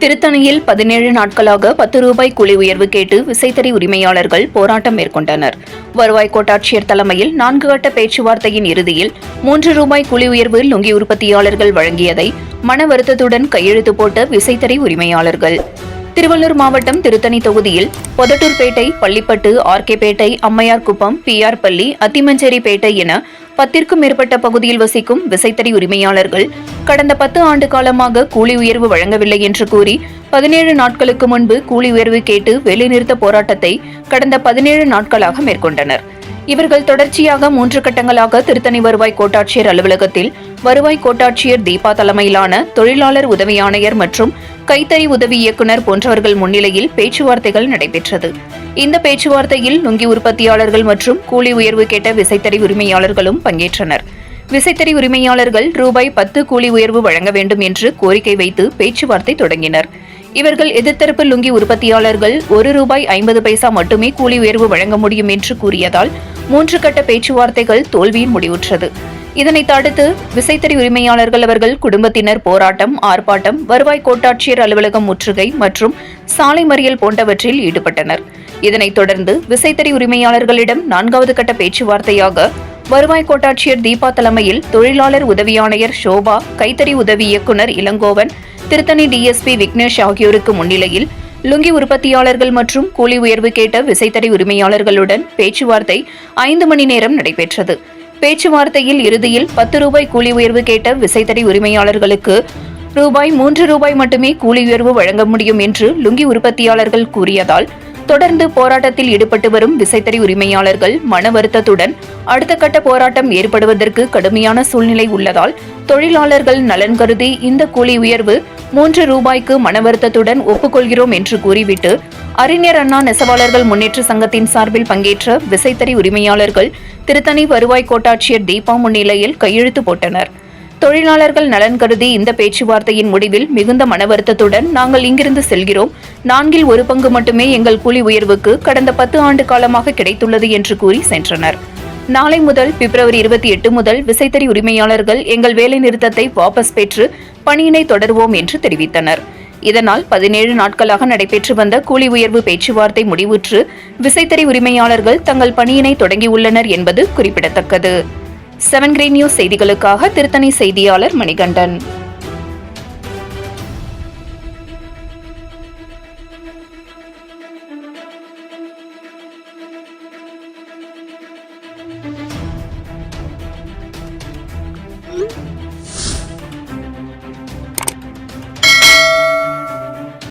திருத்தணியில் 17 நாட்களாக 10 ரூபாய் கூலி உயர்வு கேட்டு விசைத்தறி உரிமையாளர்கள் போராட்டம் மேற்கொண்டனர். வருவாய் கோட்டாட்சியர் தலைமையில் 4 கட்ட பேச்சுவார்த்தையின் இறுதியில் 3 ரூபாய் கூலி உயர்வு லுங்கி உற்பத்தியாளர்கள் வழங்கியதை மன வருத்தத்துடன் கையெழுத்து போட்ட விசைத்தறி உரிமையாளர்கள். திருவள்ளூர் மாவட்டம் திருத்தணி தொகுதியில் பொதட்டூர்பேட்டை, பள்ளிப்பட்டு, ஆர்கேபேட்டை, அம்மையார்குப்பம், பிஆர் பள்ளி, அத்திமஞ்சேரிப்பேட்டை என 10க்கும் மேற்பட்ட பகுதியில் வசிக்கும் விசைத்தறி உரிமையாளர்கள் கடந்த 10 ஆண்டு காலமாக கூலி உயர்வு வழங்கவில்லை என்று கூறி 17 நாட்களுக்கு முன்பு கூலி உயர்வு கேட்டு வேலைநிறுத்த போராட்டத்தை கடந்த 17 நாட்களாக மேற்கொண்டனர். இவர்கள் தொடர்ச்சியாக 3 கட்டங்களாக திருத்தணி வருவாய் கோட்டாட்சியர் அலுவலகத்தில் வருவாய் கோட்டாட்சியர் தீபா தலைமையிலான தொழிலாளர் உதவி ஆணையர் மற்றும் கைத்தறி உதவி இயக்குநர் போன்றவர்கள் முன்னிலையில் பேச்சுவார்த்தைகள் நடைபெற்றது. இந்த பேச்சுவார்த்தையில் லுங்கி உற்பத்தியாளர்கள் மற்றும் கூலி உயர்வு கேட்ட விசைத்தறி உரிமையாளர்களும் பங்கேற்றனர். விசைத்தறி உரிமையாளர்கள் ரூபாய் 10 கூலி உயர்வு வழங்க வேண்டும் என்று கோரிக்கை வைத்து பேச்சுவார்த்தை தொடங்கினர். இவர்கள் எதிர்த்தரப்பு லுங்கி உற்பத்தியாளர்கள் ₹1.50 மட்டுமே கூலி உயர்வு வழங்க முடியும் என்று கூறியதால் 3 கட்ட பேச்சுவார்த்தைகள் தோல்வியில் முடிவுற்றது. இதனைத் அடுத்து விசைத்தறி உரிமையாளர்கள் அவர்கள் குடும்பத்தினர் போராட்டம், ஆர்ப்பாட்டம், வருவாய் கோட்டாட்சியர் அலுவலகம் முற்றுகை மற்றும் சாலை மறியல் போன்றவற்றில் ஈடுபட்டனர். இதனைத் தொடர்ந்து விசைத்தறி உரிமையாளர்களிடம் 4வது கட்ட பேச்சுவார்த்தையாக வருவாய் கோட்டாட்சியர் தீபா தலைமையில் தொழிலாளர் உதவி ஆணையர் ஷோபா, கைத்தறி உதவி இயக்குநர் இளங்கோவன், திருத்தணி டிஎஸ்பி விக்னேஷ் ஆகியோருக்கு முன்னிலையில் லுங்கி உற்பத்தியாளர்கள் மற்றும் கூலி உயர்வு கேட்ட விசைத்தறி உரிமையாளர்களுடன் பேச்சுவார்த்தை 5 மணி நேரம் நடைபெற்றது. பேச்சுவார்த்தையில் இறுதியில் 10 ரூபாய் கூலி உயர்வு கேட்ட விசைத்தறி உரிமையாளர்களுக்கு ₹3 மட்டுமே கூலி உயர்வு வழங்க முடியும் என்று லுங்கி உற்பத்தியாளர்கள் கூறியதால் தொடர்ந்து போராட்டத்தில் ஈடுபட்டு வரும் விசைத்தறி உரிமையாளர்கள் மன வருத்தத்துடன் அடுத்த கட்ட போராட்டம் ஏற்படுவதற்கு கடுமையான சூழ்நிலை உள்ளதால் தொழிலாளர்கள் நலன் கருதி இந்த கூலி உயர்வு ₹3 மன வருத்தத்துடன் ஒப்புக்கொள்கிறோம் என்று கூறிவிட்டு அறிஞர் அண்ணா நெசவாளர்கள் முன்னேற்ற சங்கத்தின் சார்பில் பங்கேற்ற விசைத்தறி உரிமையாளர்கள் திருத்தணி வருவாய் கோட்டாட்சியர் தீபா முன்னிலையில் கையெழுத்து போட்டனர். தொழிலாளர்கள் நலன் கருதி இந்த பேச்சுவார்த்தையின் முடிவில் மிகுந்த மன வருத்தத்துடன் நாங்கள் இங்கிருந்து செல்கிறோம். 4 1 பங்கு மட்டுமே எங்கள் கூலி உயர்வுக்கு கடந்த 10 ஆண்டு காலமாக கிடைத்துள்ளது என்று கூறி சென்றனர். நாளை முதல் பிப்ரவரி 28 முதல் விசைத்தறி உரிமையாளர்கள் எங்கள் வேலை நிறுத்தத்தை வாபஸ் பெற்று பணியினை தொடருவோம் என்று தெரிவித்தனர். இதனால் 17 நாட்களாக நடைபெற்று வந்த கூலி உயர்வு பேச்சுவார்த்தை முடிவுற்று விசைத்தறி உரிமையாளர்கள் தங்கள் பணியினை தொடங்கியுள்ளனர் என்பது குறிப்பிடத்தக்கது. 7 கிரீன் நியூஸ் செய்திகளுக்காக திருத்தணி செய்தியாளர் மணிகண்டன்.